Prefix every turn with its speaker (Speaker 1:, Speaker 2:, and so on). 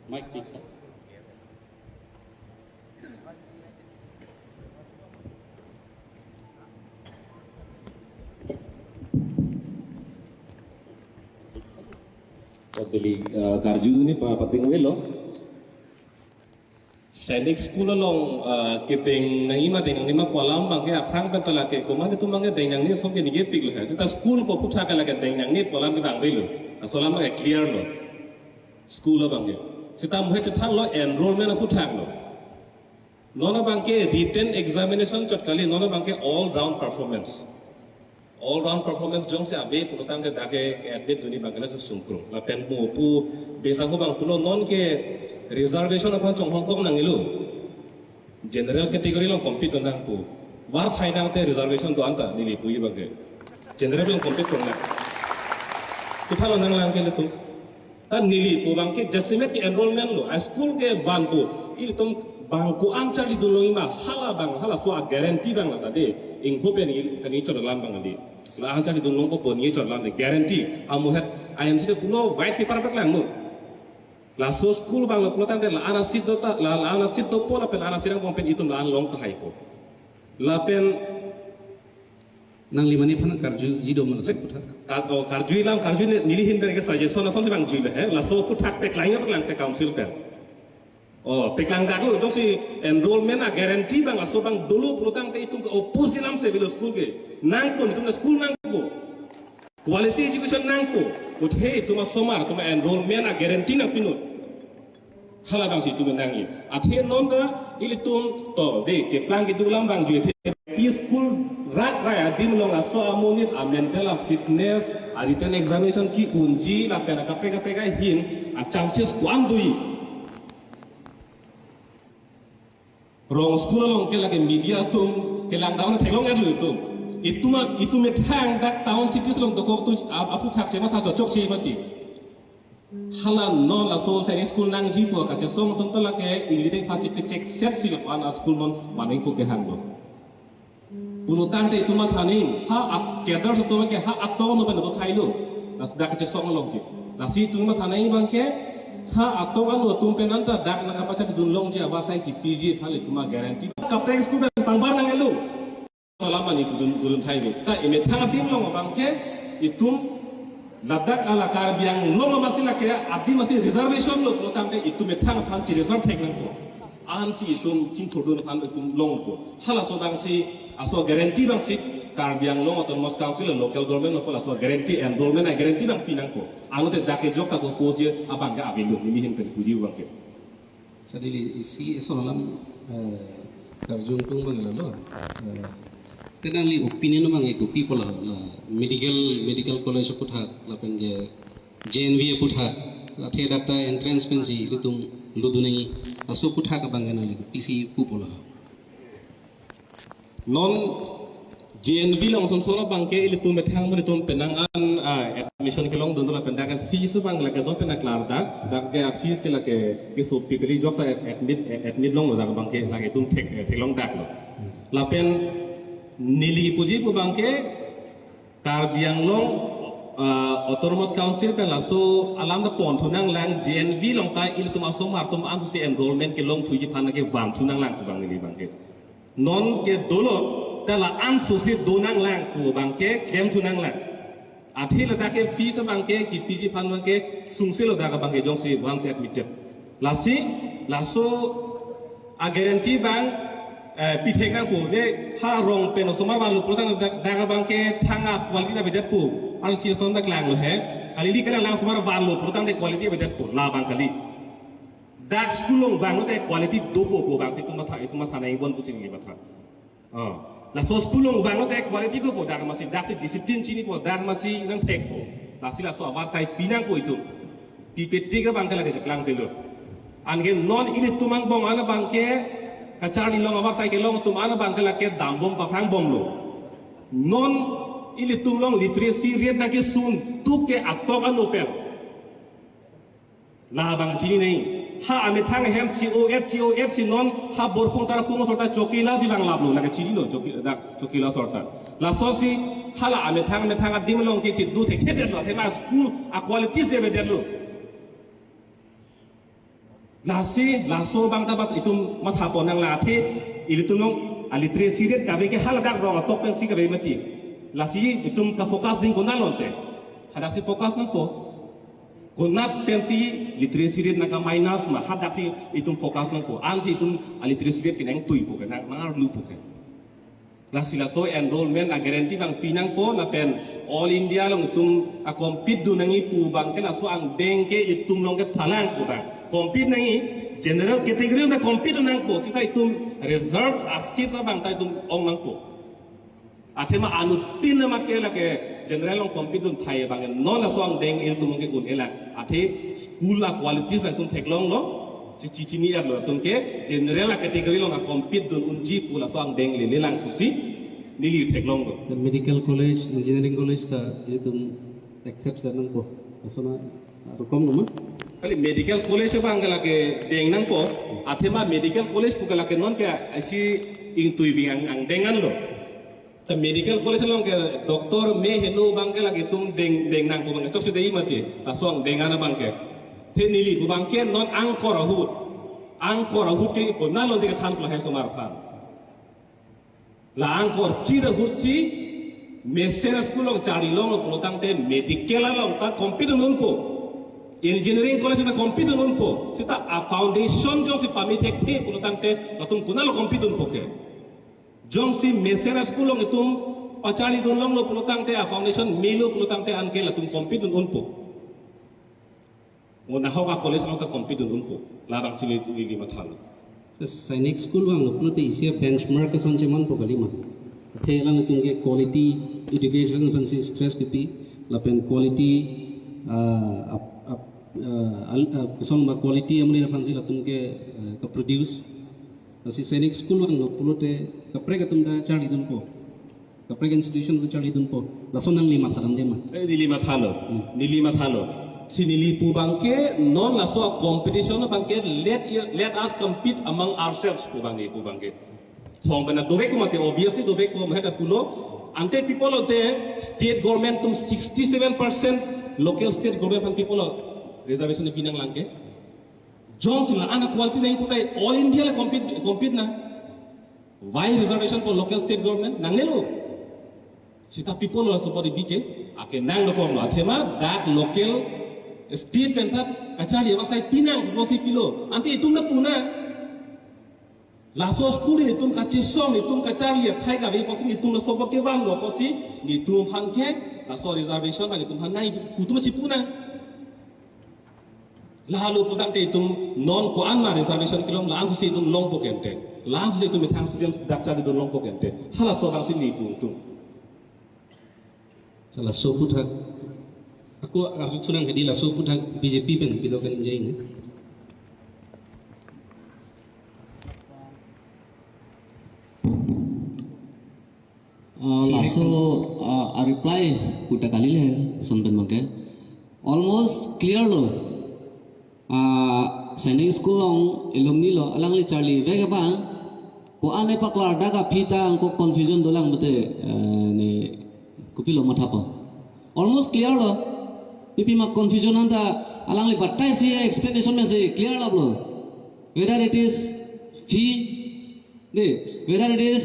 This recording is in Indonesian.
Speaker 1: Mic tik. Beli karju ini penting welo. Sainik school long kiting nang ima dengan ima kolam bangke aprang pentala ke koma itu mangke dengan ni somke ni getik lo. Kita school ko putha kala ke dengan ni kolam ni bang belo. Asolam bangke clear lo. School lo bangke. Kita muhe cethan lo enrollment putha lo. Nona bangke written examination chotkali nona bangke all round performance. All round performance jong se abe putang ke dake admit duni bangkala ke sungkro. La pen mo pu besa ko bang tulo non ke reservation apa chong Hong Kong nang ilu general category long compete nang pu war thai nang te reservation do anta nili pu yi bangke general long compete kong nang tu thalo nang lang ke le tu ta nili pu bangke jasime ke enrollment lo a school ke ban pu il tum bangku anchari du lo ima hala so a guarantee bang la de ing ko pen il kani chor lam bang ali la anchari du long ko pon ye chor lam de guarantee amu het IMC de puno white paper bak lang mo la so school bang lo puno tang de la ana sit do ta la ana sit do po la pen ana sirang pen itum la an long ka hai ko la pen
Speaker 2: nang lima ni phan karju jido man se putha
Speaker 1: karju ilam karju ne nili hin ber ke suggestion na something bang ju le he la so puthak pe klaing bak lang te council pen oh pekang dago jong si enrollment a guarantee bang aso bang dulu pulutang te itum ke opposilam se bilo school ke nang pun itum school nang ko quality education nang ko uthe itum somar itum enrollment a guarantee na pinut hala bang si itum nang ye athe non da ilitum to de ke plan ke dulam bang ju the school rak raya dim long aso amonit a mental fitness a written examination ki unji la pena ka hin a chances kwan dui rong school long ke lagi media tum ke lang daun thelong er lu tum itu me thang dak town cities long to ko tu apu thak chema tha chok chi mati hala non la so sai school nang ji po ka che song tum to la ke ingli pha chi check set si la an school non maning ko ke hang do unutan te ituma thani ha ap kedar so to ke ha atto no ben to thailu la dak che song long ki la si tuma thanai bang ke ha atau anu tumpen anta dak na kapacha dunlong je abasai ki PG phale tuma guarantee kapeng school ben pangbar nang elu lama ni dun thai ni ta ime thang dim long bangke itum ladak ala kar biang long masila ke abi masi reservation lo protam te itum thang phan chi reserve thek nang ko an si itum chin thodun phan itum long ko hala so bang si aso guarantee bang si kar biang long atau mos council local government no pola so guarantee enrollment a guarantee bang pinang ko anu te dake jok ta ko je abang ga abindo ni hin pen tuji bang ke
Speaker 2: sadili isi solam karjung tung bang lo tenang li opinion bang itu people la medical college putha la pen je JNV putha la the data entrance pen si litum ludunai aso putha ka bang na li PC pupola
Speaker 1: non JNV long son solo bangke ili tum bethang mari tum penang an admission ke long don la pendakan fees bang la ke don penak lar dak ke fees ke la ke so pikri jok ta admit long la bangke la ke tum thek long dak lo la pen nili puji pu bangke kar biang long autonomous council pe la so alam da pon thunang lang JNV long ta ili tum aso mar tum an si enrollment ke long thuji phan ke ban thunang lang tu bang nili bangke non ke dolo tala an susi donang lang ku bangke kem tunang lang athi la dake fees bangke ki PG fan bangke sungse lo daga bangke jong si bang se admitted laso a guarantee bang pitheka ku de ha rong pen soma ban lu protang daga bangke thanga quality da bedet pu an si son dak lang lo he kali li kala lang soma ban lu protang de quality bedet pu la bang kali dak school long bang te quality do po bang se tuma tha nai bon pu sing li batha la so school long bang te quality do po dar masi dak discipline chini po dar masi nang thek po la sila so abar sai pinang ko itu PPT ka bang kala ke seklang pelo an ge non ili tumang bong ana bang ke kachari long abar sai ke long tum ana bang kala ke dam bom pa phang bom lo non ili tum long literacy rate na ke sun tu ke atok anu pe la bang chini nei ha ame thang hem COF si non ha borpung tara pungo sorta chokila si bang lablo la chiri lo chokila sorta la so si hala ame thang adim long ki du the khede lo he ma school a quality se be delo laso bang dapat itu mathapon nang lati ilitum nong aliteracy rate kabe ke haladak rong top pensi kabe mati lasi itum ka focus din kunalonte hadasi focus nang po kunat pensi literacy rate nang ka minus ma hadasi itum focus nang po ansi itum aliteracy rate kinang tui po kan nang lu po kan lasi laso enrollment a guarantee bang pinang po na pen all India long itum a compete du nangi pu bang ke laso ang dengke itum long ke thalang po bang compete nangi general category na compete nang po sita itum reserve asit sa bang ta itum ong nang po athema anutin na makela ke general ong compete dun thai bang non la so ang deng il tum ke kun ela athe school la quality sa tum theklong lo cici ni lo tum ke general category long a compete dun unji pula so ang deng le lelang kusi nili theklong lo
Speaker 2: The medical college, engineering college ka itu accept sa nang po. So na rukom mo
Speaker 1: kali medical college bang kala ke deng nang po athema medical college pu kala ke non ke asi ing tui bing ang dengan lo sa medical college long ke doktor me henu bang kala ke tum deng nang pu bang chok su dei mati asong dengan bang ke the nili pu bang ke non ang korahut ke ko na lo de than pla he somar phan la ang kor chira hut si mesera school long chari long lo tang te medical long ta compete non po engineering college na compete nun po sita a foundation jong si pamitek the puno tangte latung kunalo compete nun po ke jong si mesera school long itum pachali dun long lo puno tangte a foundation milo puno tangte anke latung compete nun po ngona hawa college long ta compete nun po labang sili lili mathal
Speaker 2: sa Sainik school bang puno te isia benchmark ka son cheman po kalima the lang itung ke quality education pan si stress kipi lapen quality kesong ma quality amri na pansi latung ke ka produce asi Sainik school ang pulote kapre ka tumda chari dun po kapre institution ko chari dun po lason nang lima tharam de ma
Speaker 1: nili mathalo si nili pu bangke non la so competition bangke let us compete among ourselves pu bangke phong bana dove ko mate obviously dove ko maheta pulo ante people of the state government tum 67% local state government people reservation ni pinang langke Jones la ana quality na ikutai all India la compete na why reservation for local state government nangelo sita people la support bike ake nang lo kom athema that local state pentat kachari wasai pinang bosi pilo anti itum na puna la so school ni itum kachi som itum kachari ya thai ka be posi itum na support ke bang lo posi ni tum hanke la so reservation na itum hanai kutum chi puna lalu putang te itum non ko anma reservation kilom lang su itum long po kente lang su itum thang student dakcha di long po kente hala so bang sin ni tum
Speaker 2: salah so puthak aku tunang ke di la so puthak BJP pen bidokan injai ni
Speaker 3: laso a reply kuta kali le sonpen make almost clear lo Sainik school long alumni lo alang li Charlie vega ba ko ane pa klar daga phita angko confusion dolang bate ne kupilo mathapo almost clear lo pipi ma confusion anta alang li battai si explanation me se clear lo whether it is fee whether it is